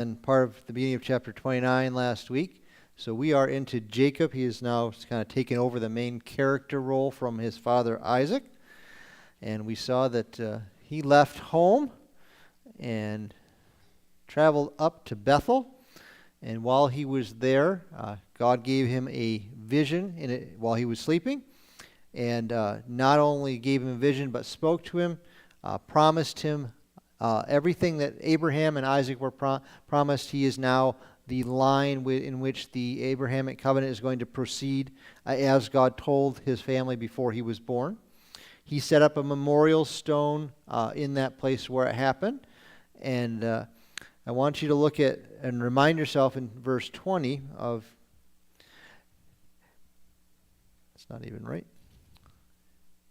and part of the beginning of chapter 29 last week. So we are into Jacob. He is now kind of taken over the main character role from his father Isaac. And we saw that he left home and traveled up to Bethel. And while he was there, God gave him a vision while he was sleeping. And not only gave him a vision, but spoke to him, promised him everything that Abraham and Isaac were promised. He is now the line in which the Abrahamic covenant is going to proceed as God told his family before he was born. He set up a memorial stone in that place where it happened. And I want you to look at and remind yourself in verse 20 of... It's not even right.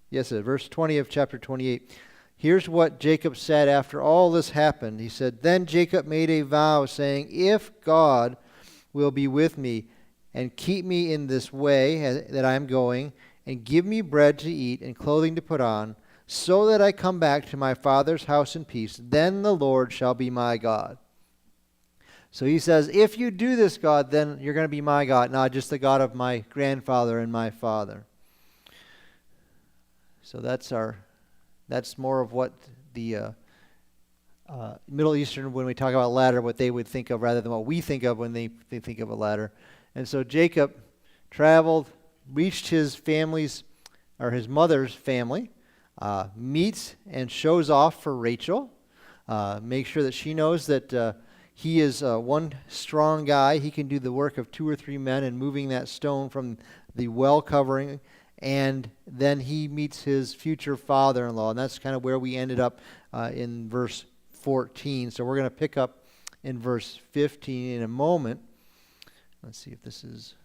Yes, verse 20 of chapter 28. Here's what Jacob said after all this happened. He said, "Then Jacob made a vow, saying, 'If God will be with me and keep me in this way that I am going, and give me bread to eat and clothing to put on, so that I come back to my father's house in peace, then the Lord shall be my God.'" So he says, if you do this, God, then you're going to be my God, not just the God of my grandfather and my father. So that's more of what the Middle Eastern, when we talk about ladder, what they would think of rather than what we think of when they think of a ladder. And so Jacob traveled, reached his family's, or his mother's family, meets and shows off for Rachel, make sure that she knows that he is one strong guy. He can do the work of 2 or 3 men in moving that stone from the well covering. And then he meets his future father-in-law. And that's kind of where we ended up in verse 14. So we're going to pick up in verse 15 in a moment. Let's see if this is...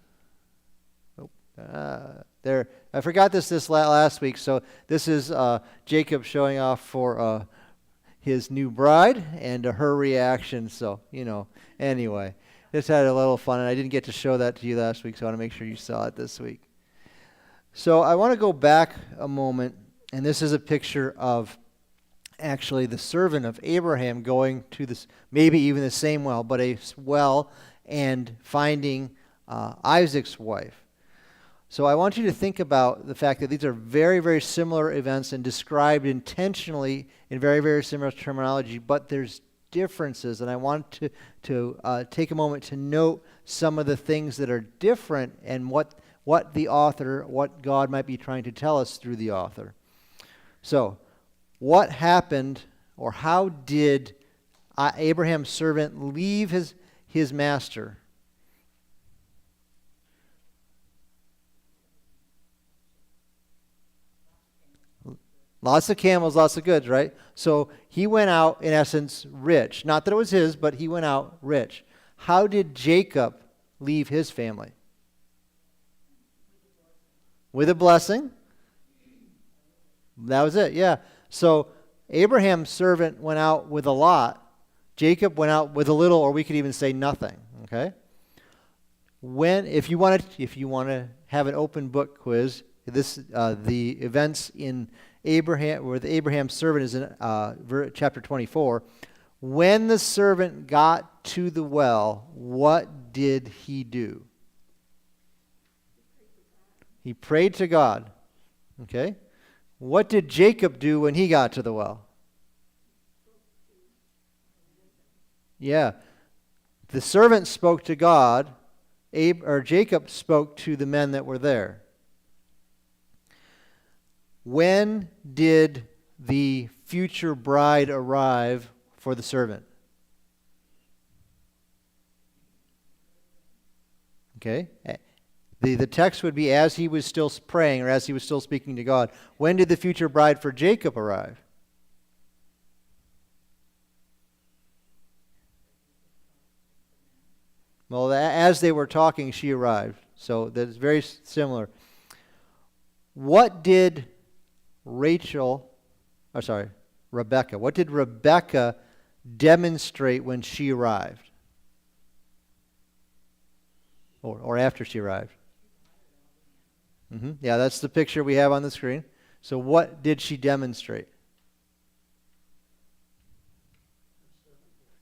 there. I forgot this last week. So this is Jacob showing off for his new bride and her reaction. So, anyway, just had a little fun. And I didn't get to show that to you last week, so I want to make sure you saw it this week. So I want to go back a moment, and this is a picture of actually the servant of Abraham going to this, maybe even the same well, but a well, and finding Isaac's wife. So I want you to think about the fact that these are very, very similar events and described intentionally in very, very similar terminology, but there's differences, and I want to take a moment to note some of the things that are different and what God might be trying to tell us through the author. So, what happened, or how did Abraham's servant leave his master? Lots of camels, lots of goods, right? So he went out, in essence, rich. Not that it was his, but he went out rich. How did Jacob leave his family? With a blessing. That was it, yeah. So Abraham's servant went out with a lot. Jacob went out with a little, or we could even say nothing. Okay. If you want to have an open book quiz, the events in Abraham, where Abraham's servant is in chapter 24. When the servant got to the well, what did he do? He prayed to God. Okay? What did Jacob do when he got to the well? Yeah. The servant spoke to God, Jacob spoke to the men that were there. When did the future bride arrive for the servant? Okay? The text would be as he was still praying, or as he was still speaking to God. When did the future bride for Jacob arrive? Well, as they were talking, she arrived. So that's very similar. What did Rebecca, what did Rebecca demonstrate when she arrived? Or after she arrived? Yeah, that's the picture we have on the screen. So what did she demonstrate?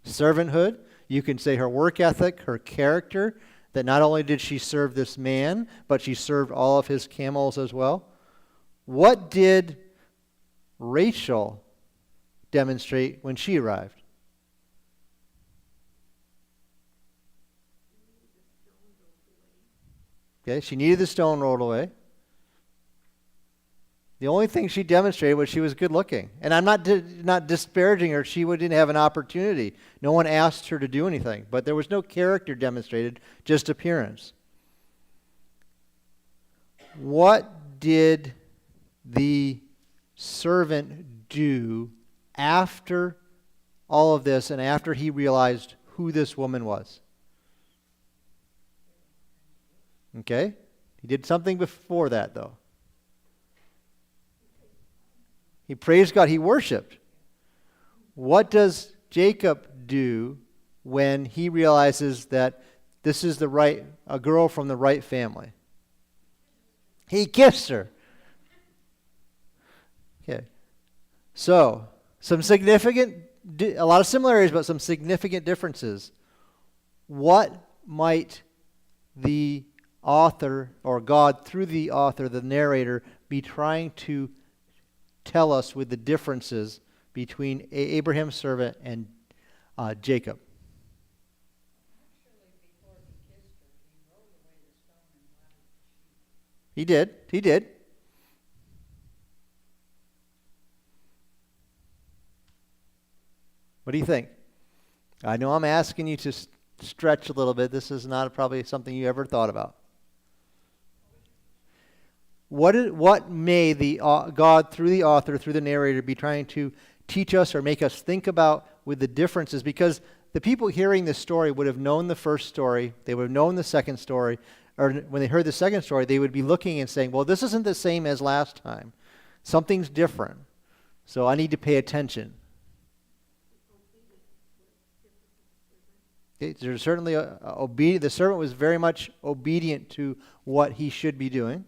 Servanthood. You can say her work ethic, her character, that not only did she serve this man, but she served all of his camels as well. What did Rachel demonstrate when she arrived? Okay, she needed the stone rolled away. The only thing she demonstrated was she was good looking. And I'm not disparaging her. She didn't have an opportunity. No one asked her to do anything. But there was no character demonstrated, just appearance. What did the servant do after all of this and after he realized who this woman was? Okay? He did something before that, though. He praised God. He worshiped. What does Jacob do when he realizes that this is a girl from the right family? He kissed her. Okay. So, a lot of similarities, but some significant differences. What might the author, or God through the author, the narrator, be trying to tell us with the differences between Abraham's servant and Jacob? He did. What do you think? I know I'm asking you to stretch a little bit. This is not probably something you ever thought about. What may God, through the author, through the narrator, be trying to teach us or make us think about with the differences? Because the people hearing this story would have known the first story, they would have known the second story, or when they heard the second story, they would be looking and saying, well, this isn't the same as last time. Something's different. So I need to pay attention. Okay, there's certainly the servant was very much obedient to what he should be doing.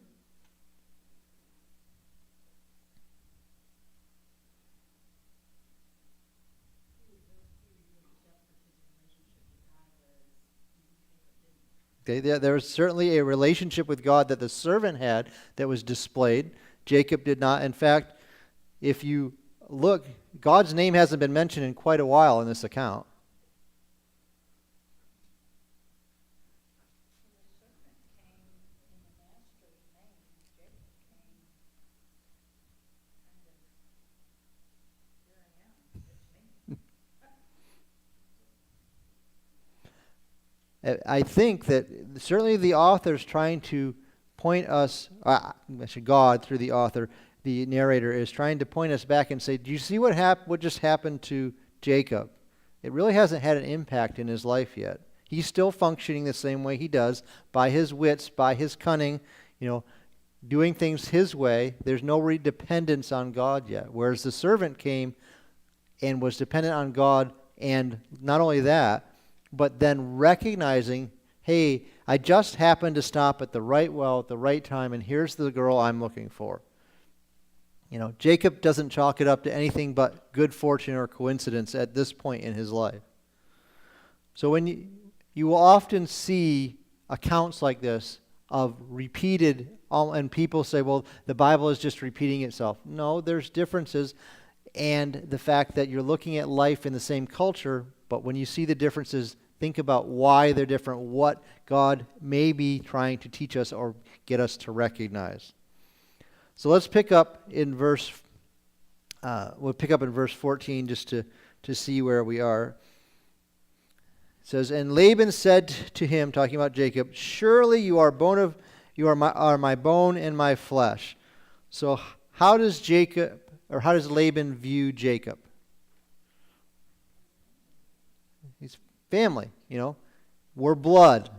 Okay, there was certainly a relationship with God that the servant had that was displayed. Jacob did not. In fact, if you look, God's name hasn't been mentioned in quite a while in this account. I think that certainly the author's trying to point us, God through the author, the narrator, is trying to point us back and say, do you see what just happened to Jacob? It really hasn't had an impact in his life yet. He's still functioning the same way he does, by his wits, by his cunning, doing things his way. There's no dependence on God yet. Whereas the servant came and was dependent on God, and not only that, but then recognizing, hey, I just happened to stop at the right well at the right time, and here's the girl I'm looking for. Jacob doesn't chalk it up to anything but good fortune or coincidence at this point in his life. So when you will often see accounts like this of repeated, and people say, well, the Bible is just repeating itself. No, there's differences, and the fact that you're looking at life in the same culture, but when you see the differences, think about why they're different, what God may be trying to teach us or get us to recognize. So let's pick up in verse 14 just to see where we are. It says, and Laban said to him, talking about Jacob, surely you are my bone and my flesh. So how does Laban view Jacob? He's family, we're blood,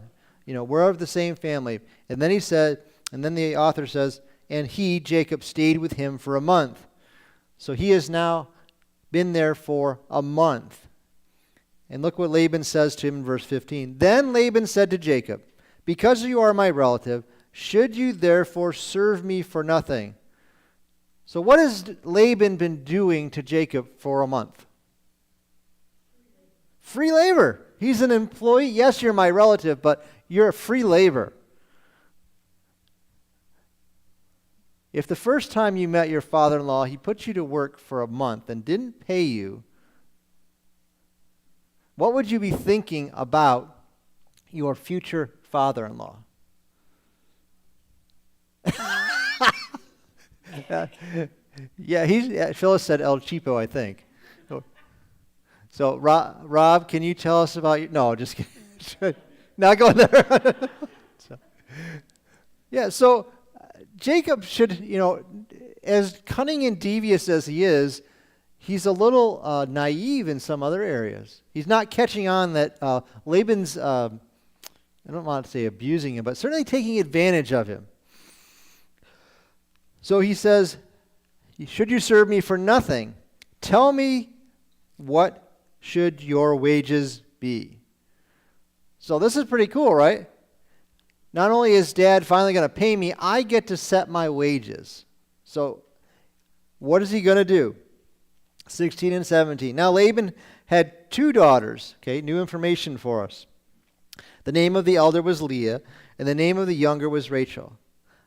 we're of the same family. And then the author says, and he, Jacob, stayed with him for a month. So he has now been there for a month. And look what Laban says to him in verse 15. Then Laban said to Jacob, because you are my relative, should you therefore serve me for nothing? So what has Laban been doing to Jacob for a month? Free labor. He's an employee. Yes, you're my relative, but you're a free labor. If the first time you met your father-in-law, he put you to work for a month and didn't pay you, what would you be thinking about your future father-in-law? Phyllis said El Cheapo, I think. So, Rob, can you tell us about your... No, just kidding. Not going there. So Jacob should, as cunning and devious as he is, he's a little naive in some other areas. He's not catching on that Laban's, I don't want to say abusing him, but certainly taking advantage of him. So he says, should you serve me for nothing? Tell me, what should your wages be? So this is pretty cool, right? Not only is Dad finally going to pay me, I get to set my wages. So what is he going to do? 16 and 17. Now Laban had 2 daughters. Okay, new information for us. The name of the elder was Leah, and the name of the younger was Rachel.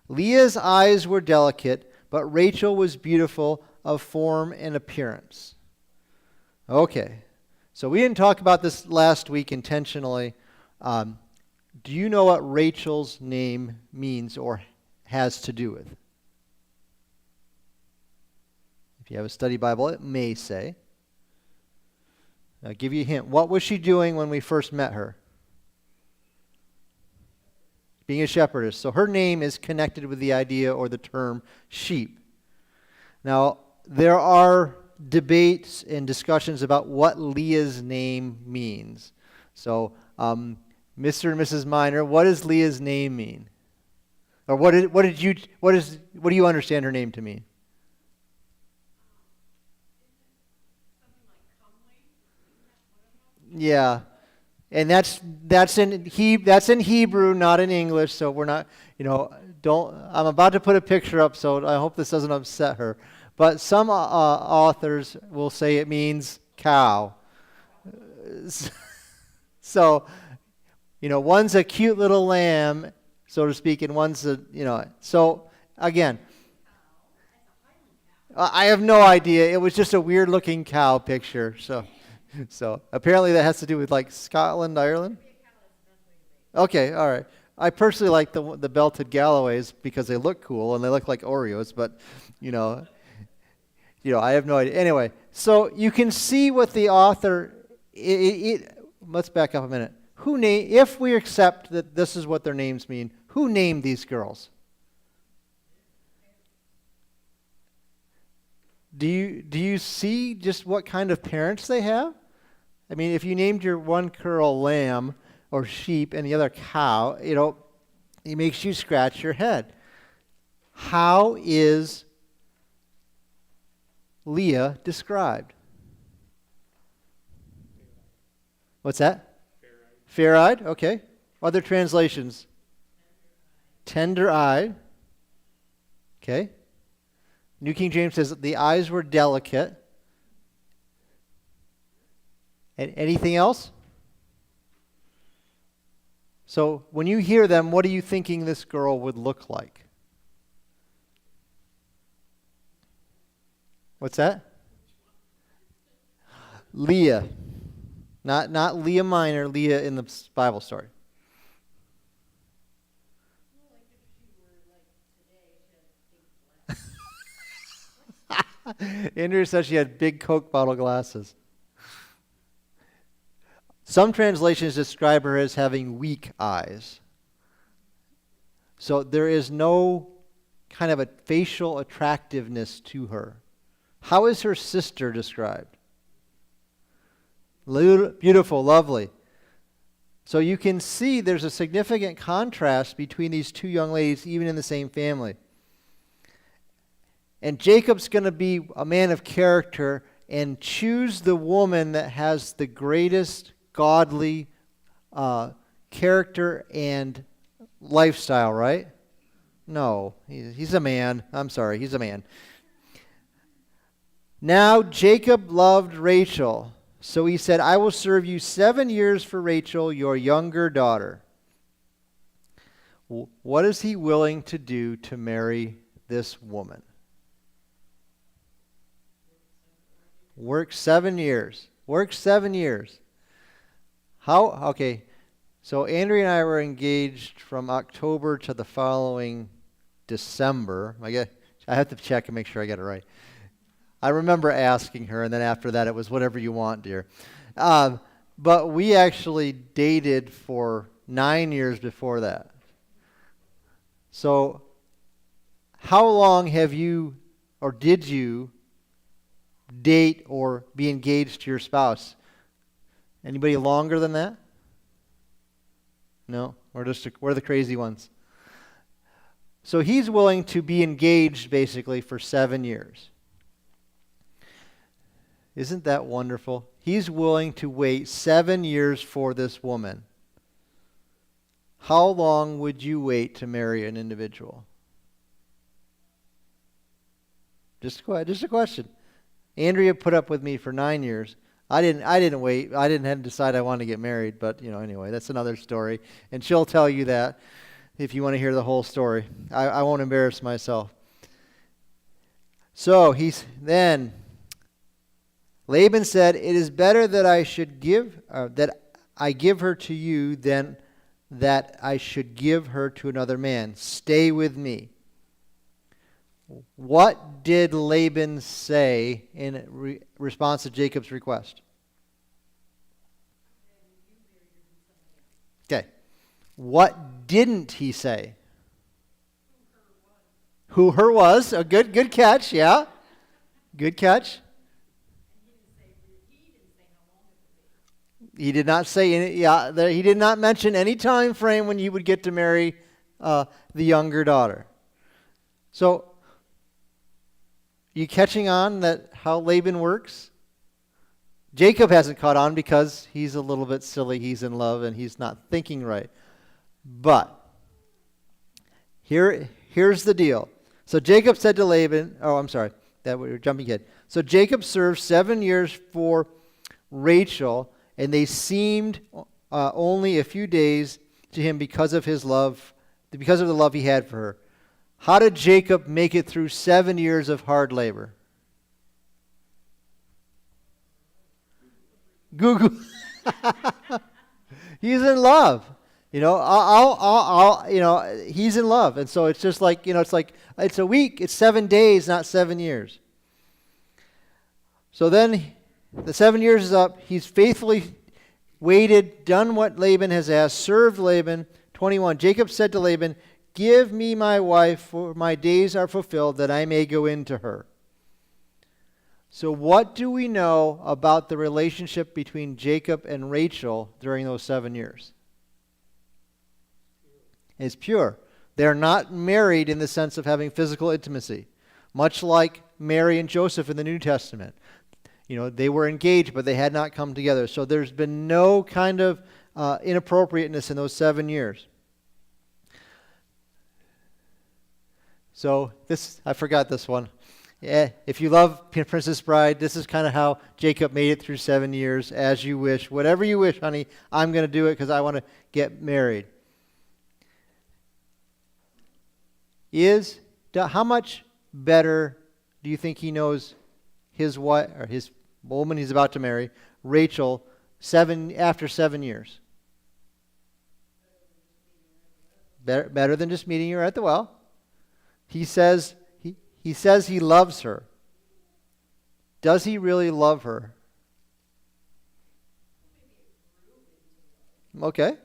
Leah's eyes were delicate, but Rachel was beautiful of form and appearance. Okay, so we didn't talk about this last week intentionally. Do you know what Rachel's name means or has to do with? If you have a study Bible, it may say. I'll give you a hint. What was she doing when we first met her? Being a shepherdess. So her name is connected with the idea or the term sheep. Now, there are debates and discussions about what Leah's name means. So, Mr. and Mrs. Minor, what does Leah's name mean? Or what do you understand her name to mean? Yeah. And that's in Hebrew, not in English, so we're not, I'm about to put a picture up, so I hope this doesn't upset her. But some authors will say it means cow. So, one's a cute little lamb, so to speak, and one's so again, I have no idea. It was just a weird looking cow picture, so apparently that has to do with like Scotland, Ireland. Okay, all right. I personally like the belted Galloways because they look cool and they look like Oreos, but I have no idea. Anyway, so you can see what the author. Let's back up a minute. If we accept that this is what their names mean, who named these girls? Do you see just what kind of parents they have? I mean, if you named your one girl lamb or sheep and the other cow, it makes you scratch your head. How is Leah described? What's that? Fair-eyed. Okay. Other translations? Tender-eyed. Okay. New King James says the eyes were delicate. And anything else? So when you hear them, what are you thinking this girl would look like? What's that? Leah. Not Leah Minor, Leah in the Bible story. Andrew said she had big Coke bottle glasses. Some translations describe her as having weak eyes. So there is no kind of a facial attractiveness to her. How is her sister described? Beautiful, lovely. So you can see there's a significant contrast between these 2 young ladies, even in the same family. And Jacob's going to be a man of character and choose the woman that has the greatest godly character and lifestyle, right? No, he's a man. I'm sorry, he's a man. Now Jacob loved Rachel. So he said, I will serve you 7 years for Rachel, your younger daughter. What is he willing to do to marry this woman? Work 7 years. Work 7 years. How? Okay. So Andrea and I were engaged from October to the following December. I have to check and make sure I get it right. I remember asking her, and then after that it was whatever you want, dear. But we actually dated for 9 years before that. So how long have you, or did you, date or be engaged to your spouse? Anybody longer than that? No? We're the crazy ones. So he's willing to be engaged basically for 7 years. Isn't that wonderful? He's willing to wait 7 years for this woman. How long would you wait to marry an individual? Just a question. Andrea put up with me for 9 years. I didn't wait. I didn't have to decide I wanted to get married, but anyway, that's another story. And she'll tell you that if you want to hear the whole story. I won't embarrass myself. So then Laban said, "It is better that I give her to you than that I should give her to another man. Stay with me." What did Laban say in response to Jacob's request? Okay. What didn't he say? Who her was. A good catch, yeah. Good catch. He did not say any, he did not mention any time frame when you would get to marry the younger daughter. So, you catching on that how Laban works? Jacob hasn't caught on because he's a little bit silly. He's in love and he's not thinking right. But here's the deal. So Jacob said to Laban, that we were jumping ahead. So Jacob served 7 years for Rachel, and they seemed only a few days to him because of the love he had for her. How did Jacob make it through 7 years of hard labor? He's in love. He's in love. And so it's just like, it's a week, it's 7 days, not 7 years. So then the 7 years is up. He's faithfully waited, done what Laban has asked, served Laban. 21, Jacob said to Laban, "Give me my wife, for my days are fulfilled, that I may go into her." So what do we know about the relationship between Jacob and Rachel during those 7 years? It's pure. They're not married in the sense of having physical intimacy, much like Mary and Joseph in the New Testament. They were engaged, but they had not come together. So there's been no kind of inappropriateness in those 7 years. So I forgot this one. Yeah, if you love Princess Bride, this is kind of how Jacob made it through 7 years. As you wish, whatever you wish, honey, I'm going to do it because I want to get married. How much better do you think he knows his wife, or his woman he's about to marry, Rachel, after 7 years? Better than just meeting her at the well. He says he loves her. Does he really love her? Okay.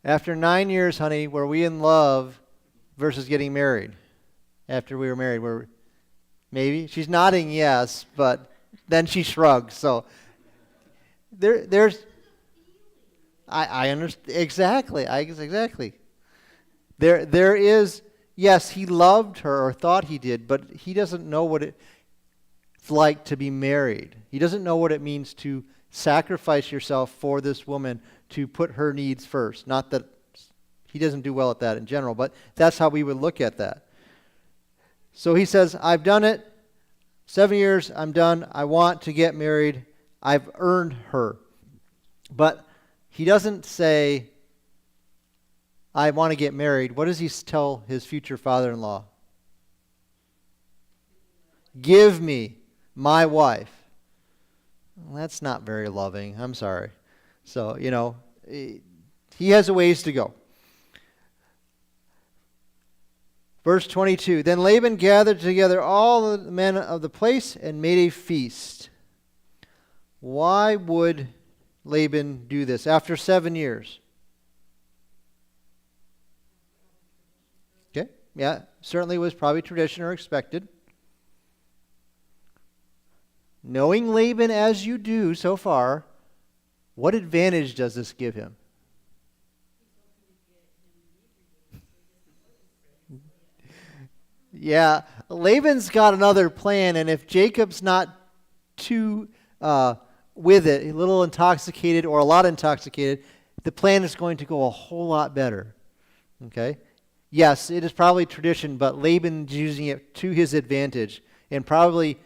After 9 years, honey, were we in love versus getting married? After we were married, maybe? She's nodding yes, but then she shrugs. So there's... I understand exactly. Exactly. There is, yes, he loved her or thought he did, but he doesn't know what it's like to be married. He doesn't know what it means to sacrifice yourself for this woman, to put her needs first. Not that he doesn't do well at that in general, but that's how we would look at that. So he says, I've done it. 7 years, I'm done. I want to get married. I've earned her. But he doesn't say, I want to get married. What does he tell his future father-in-law? Give me my wife. Well, that's not very loving. I'm sorry. So, he has a ways to go. Verse 22, then Laban gathered together all the men of the place and made a feast. Why would Laban do this after 7 years? Okay, yeah, certainly was probably tradition or expected. Knowing Laban as you do so far, what advantage does this give him? Yeah, Laban's got another plan, and if Jacob's not too with it, a little intoxicated or a lot intoxicated, the plan is going to go a whole lot better. Okay? Yes, it is probably tradition, but Laban's using it to his advantage, and probably,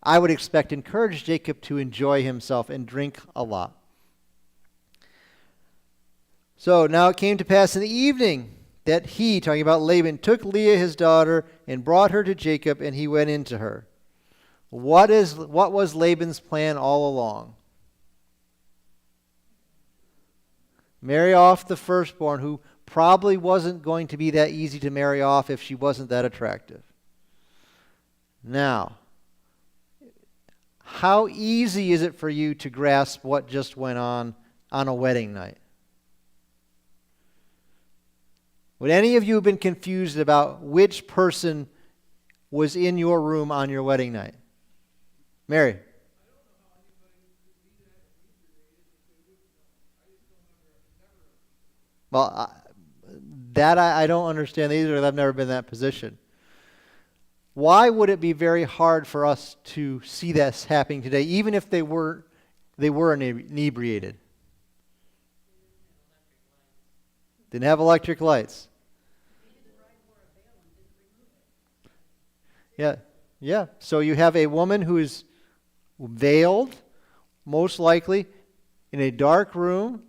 I would expect, encourage Jacob to enjoy himself and drink a lot. So now it came to pass in the evening that he, talking about Laban, took Leah his daughter and brought her to Jacob, and he went into her. What was Laban's plan all along? Marry off the firstborn, who probably wasn't going to be that easy to marry off if she wasn't that attractive. Now, how easy is it for you to grasp what just went on a wedding night? Would any of you have been confused about which person was in your room on your wedding night? Mary? Well, that I don't understand either. I've never been in that position. Why would it be very hard for us to see this happening today, even if they were inebriated? Didn't have electric lights. Yeah. So you have a woman who is veiled, most likely, in a dark room.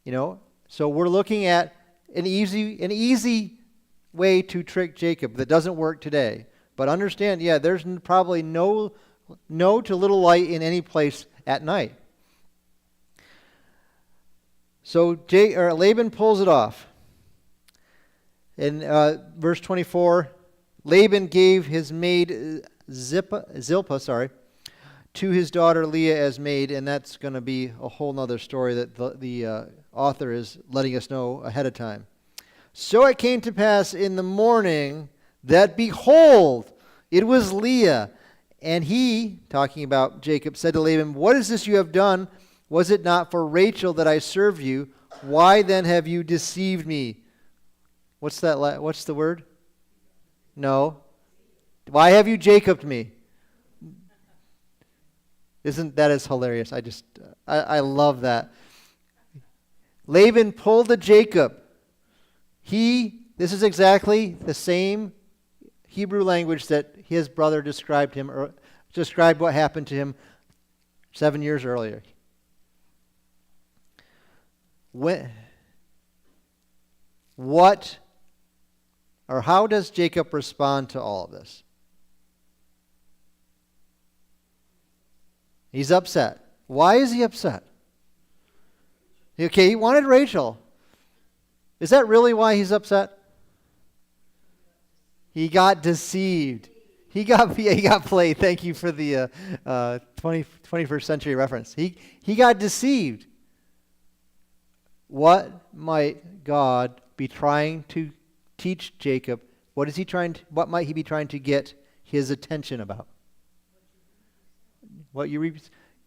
So we're looking at an easy way to trick Jacob that doesn't work today. But understand, there's probably no to little light in any place at night. So Laban pulls it off. In verse 24, Laban gave his maid Zilpah, to his daughter Leah as maid, and that's going to be a whole nother story that the author is letting us know ahead of time. So it came to pass in the morning that, behold, it was Leah. And he, talking about Jacob, said to Laban, what is this you have done? Was it not for Rachel that I served you? Why then have you deceived me? What's the word? No. Why have you Jacobed me? Isn't that as hilarious? I love that. Laban pulled a Jacob. This is exactly the same Hebrew language that his brother described what happened to him 7 years earlier. How does Jacob respond to all of this? He's upset. Why is he upset? Okay, he wanted Rachel. Is that really why he's upset? He got deceived. He got played. Thank you for the 21st century reference. He got deceived. What might God be trying to teach Jacob? What might he be trying to get his attention about?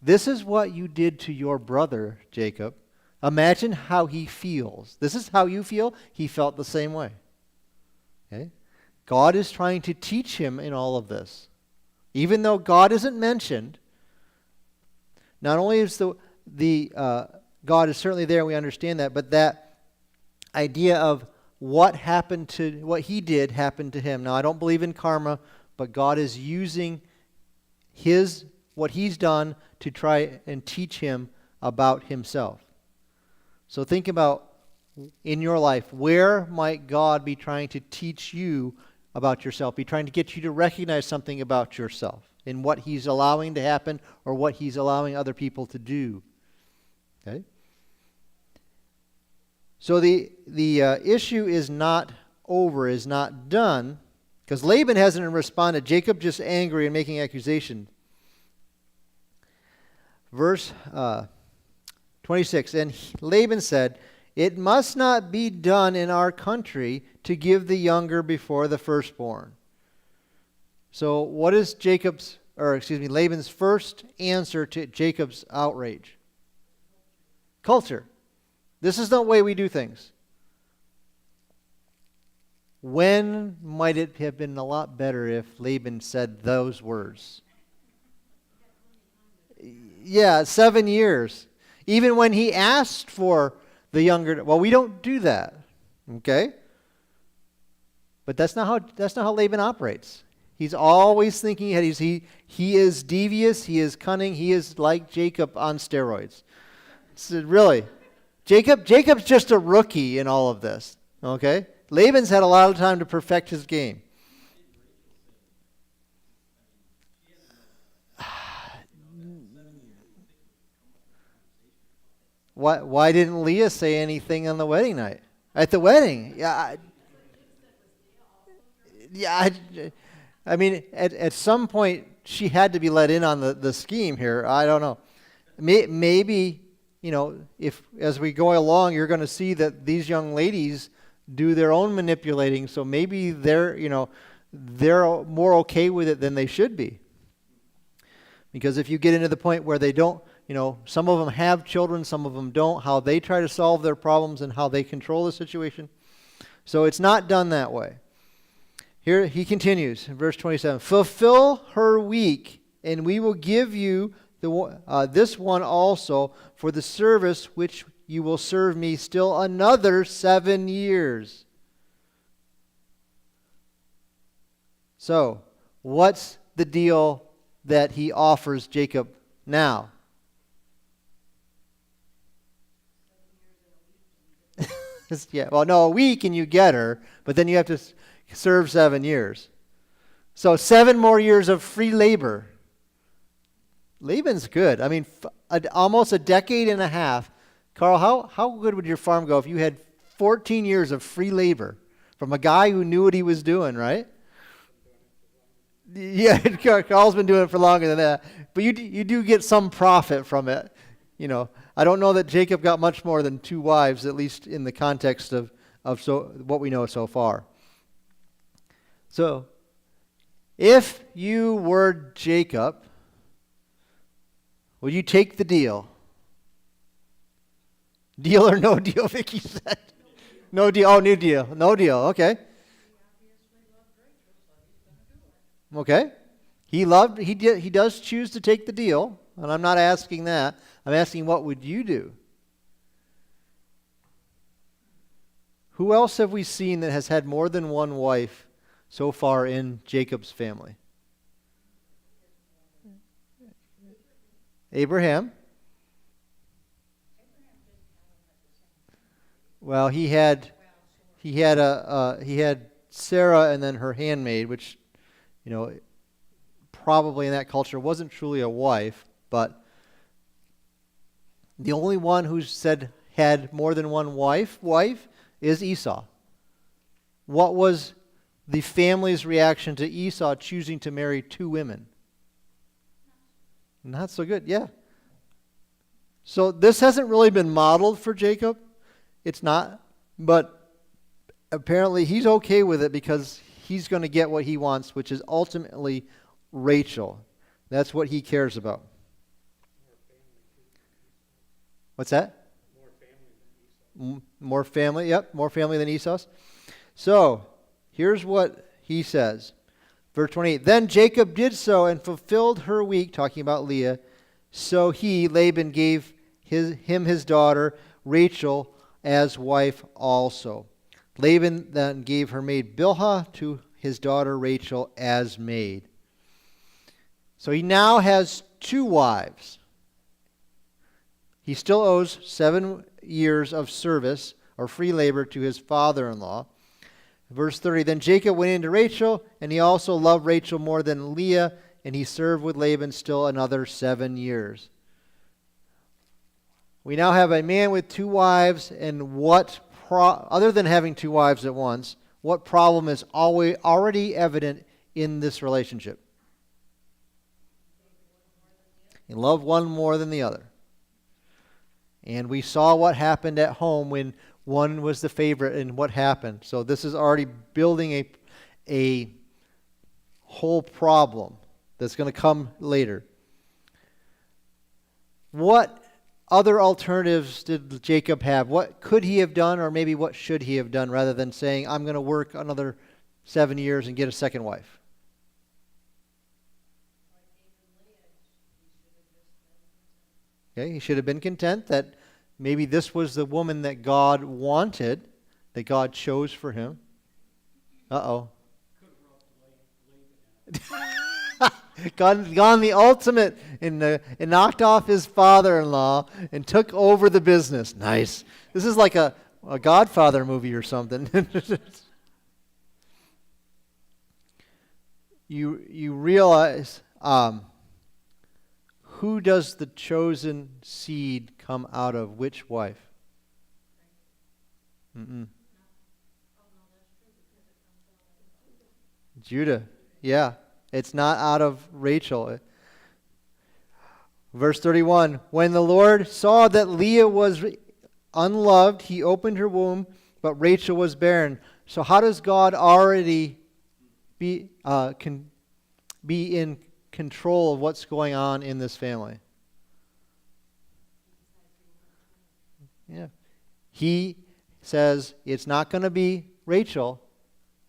This is what you did to your brother, Jacob. Imagine how he feels. This is how you feel. He felt the same way. Okay? God is trying to teach him in all of this. Even though God isn't mentioned, not only is God is certainly there, and we understand that, but that idea of what he did happened to him. Now, I don't believe in karma, but God is using what he's done to try and teach him about himself. So think about, in your life, where might God be trying to teach you about yourself, be trying to get you to recognize something about yourself in what he's allowing to happen or what he's allowing other people to do. Okay? So the issue is not over, is not done, because Laban hasn't responded. Jacob just angry and making accusation. Verse 26, and Laban said, "It must not be done in our country to give the younger before the firstborn." So what is Laban's first answer to Jacob's outrage? Culture. This is the way we do things. When might it have been a lot better if Laban said those words? Yeah, 7 years. Even when he asked for the younger, well, we don't do that. Okay? But that's not how Laban operates. He's always thinking ahead. He is devious, he is cunning, he is like Jacob on steroids. Really. Jacob's just a rookie in all of this. Okay? Laban's had a lot of time to perfect his game. Why didn't Leah say anything on the wedding night? At the wedding? I mean, at some point, she had to be let in on the scheme here. I don't know. Maybe, if as we go along, you're going to see that these young ladies do their own manipulating, so maybe they're more okay with it than they should be. Because if you get into the point where they don't, some of them have children, some of them don't, how they try to solve their problems and how they control the situation. So it's not done that way. Here he continues in verse 27. "Fulfill her week, and we will give you this one also for the service which you will serve me still another 7 years." So, what's the deal that he offers Jacob now? Yeah, well, no, a week and you get her, but then you have to serve 7 years. So 7 more years of free labor. Laban's good. I mean, almost a decade and a half. Carl, how good would your farm go if you had 14 years of free labor from a guy who knew what he was doing, right? Yeah, Carl's been doing it for longer than that. But you do get some profit from it. I don't know that Jacob got much more than 2 wives, at least in the context of what we know so far. So, if you were Jacob, would you take the deal? Deal or no deal, Vicky said. No deal. Oh, new deal. No deal. Okay. Okay. He does choose to take the deal, and I'm not asking that. I'm asking, what would you do? Who else have we seen that has had more than one wife so far in Jacob's family? Abraham. Well, he had Sarah and then her handmaid, which, probably in that culture wasn't truly a wife, but the only one who said had more than one wife is Esau. What was the family's reaction to Esau choosing to marry 2 women? Not so good, yeah. So this hasn't really been modeled for Jacob. It's not, but apparently he's okay with it because he's going to get what he wants, which is ultimately Rachel. That's what he cares about. What's that? More family, yep, more family than Esau's. So, here's what he says. Verse 28, "Then Jacob did so and fulfilled her week," talking about Leah. "So Laban, gave him his daughter Rachel as wife also." Laban then gave her maid Bilhah to his daughter Rachel as maid. So he now has 2 wives. He still owes 7 years of service or free labor to his father-in-law. Verse 30, then Jacob went into Rachel, and he also loved Rachel more than Leah, and he served with Laban still another 7 years. We now have a man with 2 wives, and other than having 2 wives at once, what problem is already evident in this relationship? He loved one more than the other. And we saw what happened at home when one was the favorite and what happened. So this is already building a whole problem that's going to come later. What other alternatives did Jacob have? What could he have done, or maybe what should he have done, rather than saying, I'm going to work another 7 years and get a second wife? Okay, he should have been content that maybe this was the woman that God wanted, that God chose for him. Uh-oh. Gone the ultimate and knocked off his father-in-law and took over the business. Nice. This is like a Godfather movie or something. You realize, who does the chosen seed come out of? Which wife? Judah. Yeah. It's not out of Rachel. Verse 31, when the Lord saw that Leah was unloved, he opened her womb, but Rachel was barren. So how does God already be in control of what's going on in this family? Yeah. He says it's not going to be Rachel,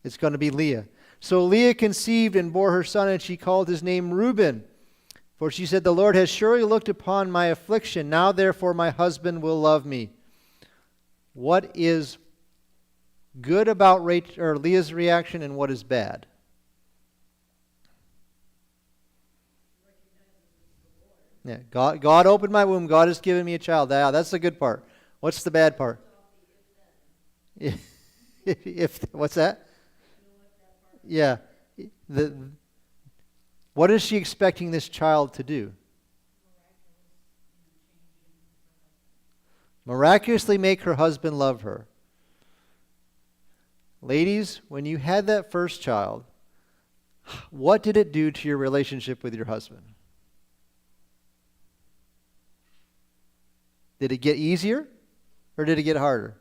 it's going to be Leah. So Leah conceived and bore her son, and she called his name Reuben. For she said, the Lord has surely looked upon my affliction. Now therefore my husband will love me. What is good about Leah's reaction, and what is bad? Yeah, God opened my womb. God has given me a child. That's the good part. What's the bad part? What's that? Yeah. What is she expecting this child to do? Miraculously make her husband love her. Ladies, when you had that first child, what did it do to your relationship with your husband? Did it get easier, or did it get harder?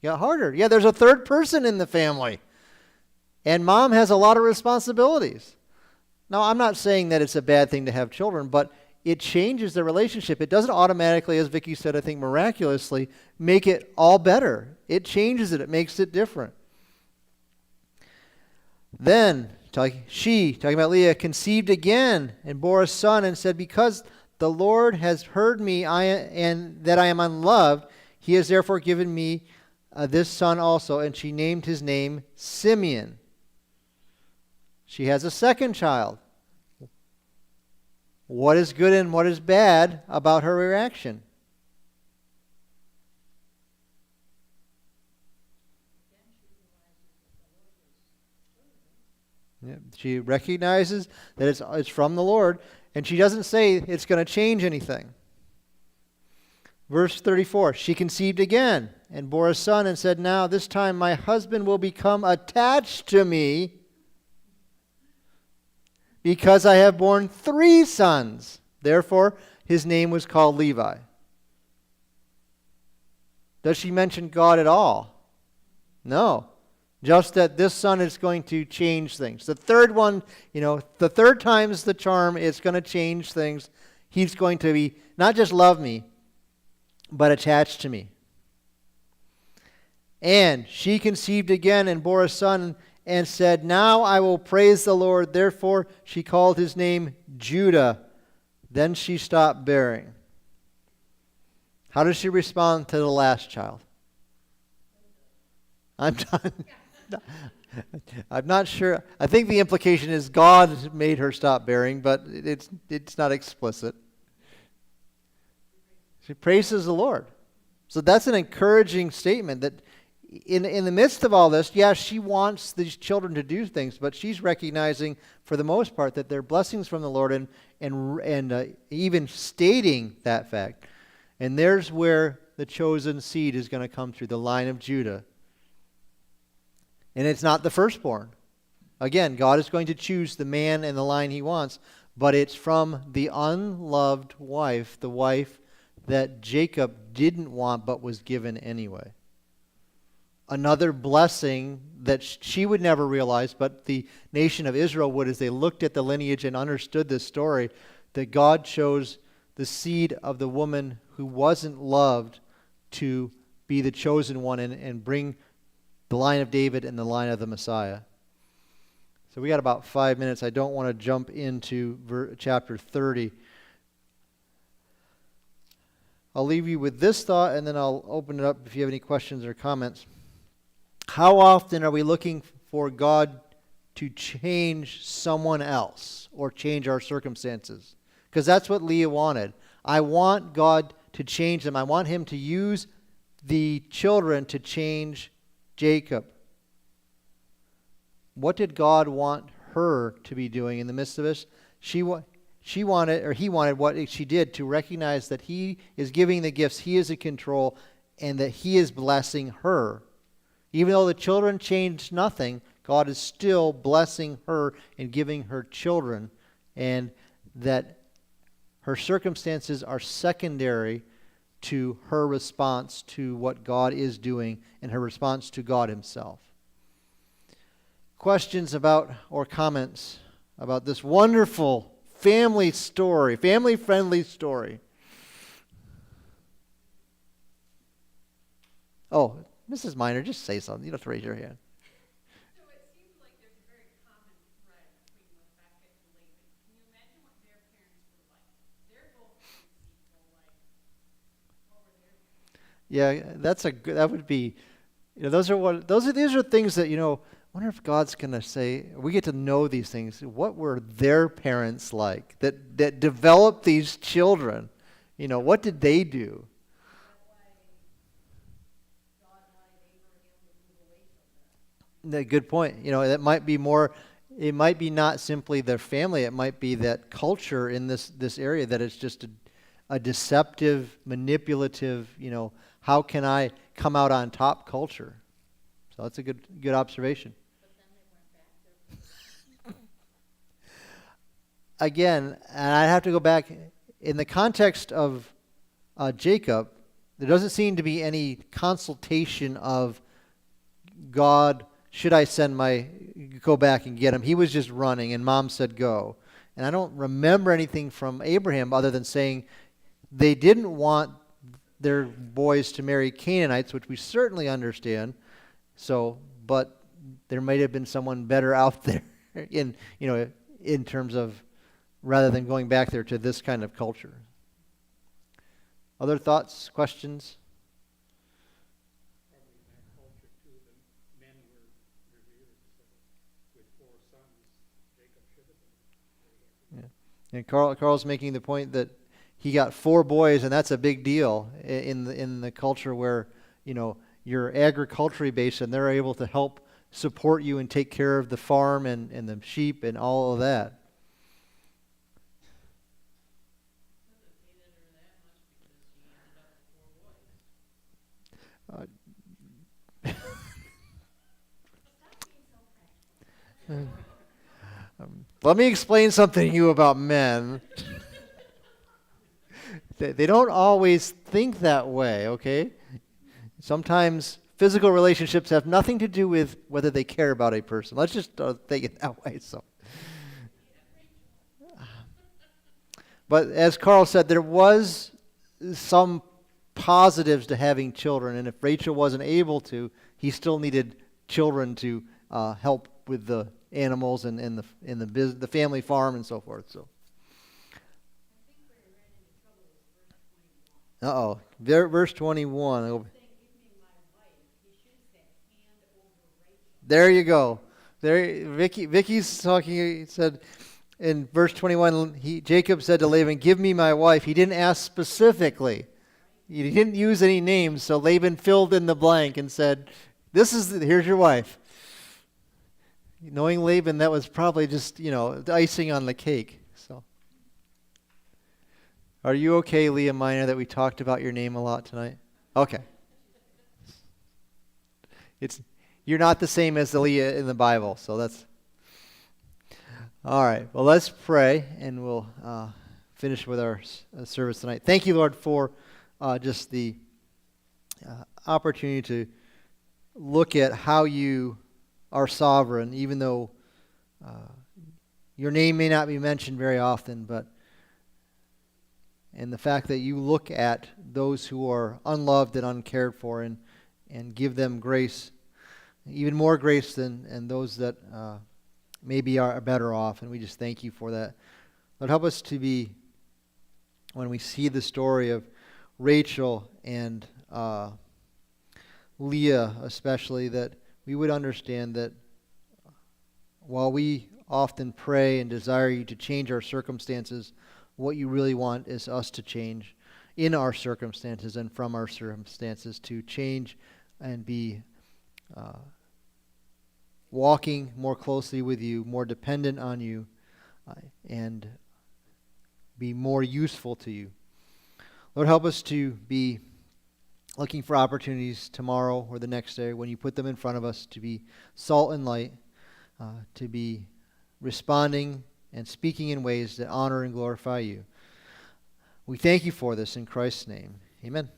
It got harder. Yeah, there's a third person in the family. And mom has a lot of responsibilities. Now, I'm not saying that it's a bad thing to have children, but it changes the relationship. It doesn't automatically, as Vicki said, I think miraculously, make it all better. It changes it. It makes it different. Then, talking about Leah, conceived again and bore a son and said, because the Lord has heard me and that I am unloved, he has therefore given me this son also. And she named his name Simeon. She has a second child. What is good and what is bad about her reaction? Yeah, she recognizes that it's from the Lord, and she doesn't say it's going to change anything. Verse 34, she conceived again and bore a son and said, now this time my husband will become attached to me because I have borne 3 sons. Therefore, his name was called Levi. Does she mention God at all? No. Just that this son is going to change things. The third one, the third time's the charm. It's going to change things. He's going to be not just love me, but attached to me. And she conceived again and bore a son and said, now I will praise the Lord. Therefore she called his name Judah. Then she stopped bearing. How does she respond to the last child? I'm done. I'm not sure. I think the implication is God made her stop bearing, but it's not explicit. She praises the Lord. So that's an encouraging statement that in the midst of all this, yeah, she wants these children to do things, but she's recognizing for the most part that they're blessings from the Lord and even stating that fact. And there's where the chosen seed is going to come through, the line of Judah. And it's not the firstborn. Again, God is going to choose the man and the line he wants, but it's from the unloved wife, the wife that Jacob didn't want but was given anyway. Another blessing that she would never realize, but the nation of Israel would as they looked at the lineage and understood this story, that God chose the seed of the woman who wasn't loved to be the chosen one and bring the line of David and the line of the Messiah. So we got about 5 minutes. I don't want to jump into chapter 30. I'll leave you with this thought, and then I'll open it up if you have any questions or comments. How often are we looking for God to change someone else or change our circumstances? Because that's what Leah wanted. I want God to change them. I want him to use the children to change Jacob. What did God want her to be doing in the midst of this? He wanted what she did, to recognize that he is giving the gifts, he is in control, and that he is blessing her. Even though the children changed nothing, God is still blessing her and giving her children, and that her circumstances are secondary to her response to what God is doing and her response to God himself. Questions about or comments about this wonderful family story, family-friendly story? Oh, Mrs. Miner, just say something. You don't have to raise your hand. So it seems like there's a very common thread between Rebecca and Laban. Can you imagine what their parents were like? They're both deceitful. Like, what were their parents? Yeah, that would be, these are things that, I wonder if God's going to say, we get to know these things. What were their parents like that developed these children? What did they do? Good point. That might be more, it might be not simply their family, it might be that culture in this area that is just a deceptive, manipulative, how can I come out on top culture? So that's a good observation. But then they went back there. Again, and I have to go back, in the context of Jacob, there doesn't seem to be any consultation of God, should I go back and get him? He was just running, and mom said go. And I don't remember anything from Abraham other than saying they didn't want their boys to marry Canaanites, which we certainly understand. So, but there might have been someone better out there in terms of, rather than going back there to this kind of culture. Other thoughts, questions? Probably in that culture too, the men were revered. So with 4 sons, Jacob should have been. Yeah. And Carl's making the point that he got 4 boys, and that's a big deal in the culture where you're agriculturally based, and they're able to help support you and take care of the farm and the sheep and all of that. Let me explain something to you about men. They don't always think that way, okay? Sometimes physical relationships have nothing to do with whether they care about a person. Let's just take it that way. But as Carl said, there was some positives to having children, and if Rachel wasn't able to, he still needed children to help with the animals and the family farm and so forth. So. I think where he ran into trouble was verse 21. Uh-oh. Verse 21. Saying, give me my wife. He should have said, hand over Rachel. There you go. There, Vicky's talking. He said in verse 21, Jacob said to Laban, "Give me my wife." He didn't ask specifically. He didn't use any names, so Laban filled in the blank and said, here's your wife. Knowing Laban, that was probably just, the icing on the cake. So, are you okay, Leah Minor, that we talked about your name a lot tonight? Okay. You're not the same as the Leah in the Bible, so that's all right. Well, let's pray, and we'll finish with our service tonight. Thank you, Lord, for just the opportunity to look at how you are sovereign, even though your name may not be mentioned very often, and the fact that you look at those who are unloved and uncared for and give them grace, even more grace than those that maybe are better off, and we just thank you for that. Lord, help us to be, when we see the story of Rachel and Leah especially, that we would understand that while we often pray and desire you to change our circumstances, what you really want is us to change in our circumstances and from our circumstances, to change and be walking more closely with you, more dependent on you, and be more useful to you. Lord, help us to be looking for opportunities tomorrow or the next day when you put them in front of us to be salt and light, to be responding and speaking in ways that honor and glorify you. We thank you for this in Christ's name. Amen.